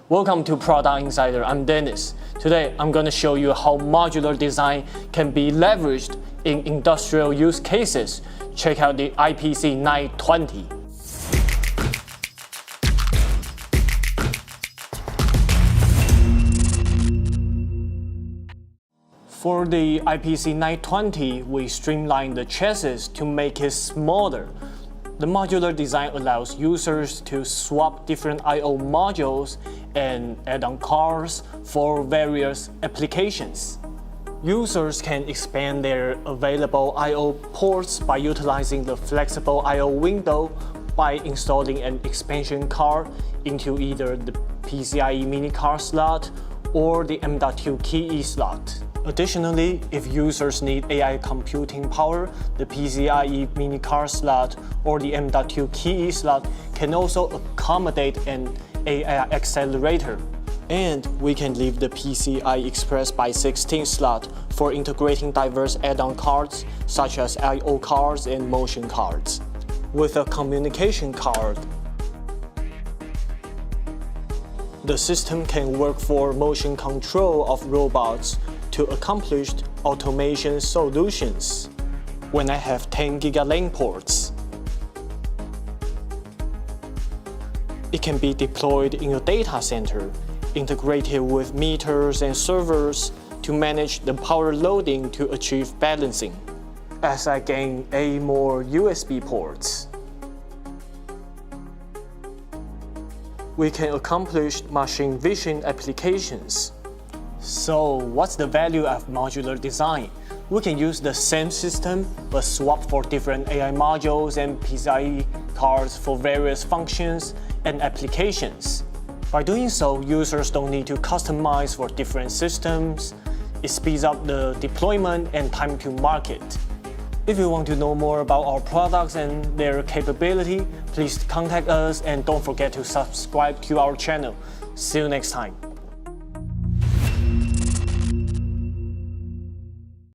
Welcome to Product Insider, I'm Dennis. Today, I'm going to show you how modular design can be leveraged in industrial use cases. Check out the IPC920. For the IPC920, we streamlined the chassis to make it smaller. The modular design allows users to swap different I/O modules and add-on cards for various applications. Users can expand their available I/O ports by utilizing the flexible I/O window by installing an expansion card into either the PCIe Mini Card slot or the M.2 Key E slot. Additionally, if users need AI computing power, the PCIe Mini Card slot or the M.2 Key E slot can also accommodate an AI accelerator. And we can leave the PCI Express by 16 slot for integrating diverse add-on cards such as I/O cards and motion cards. With a communication card, the system can work for motion control of robots to accomplish automation solutions. When I have 10 GigaLink ports, it can be deployed in a data center, integrated with meters and servers to manage the power loading to achieve balancing. As I gain 8 more USB ports, we can accomplish machine vision applications. So what's the value of modular design? We can use the same system but swap for different AI modules and PCIe cards for various functions and applications. By doing so, users don't need to customize for different systems. It speeds up the deployment and time to market. If you want to know more about our products and their capability, please contact us and don't forget to subscribe to our channel. See you next time.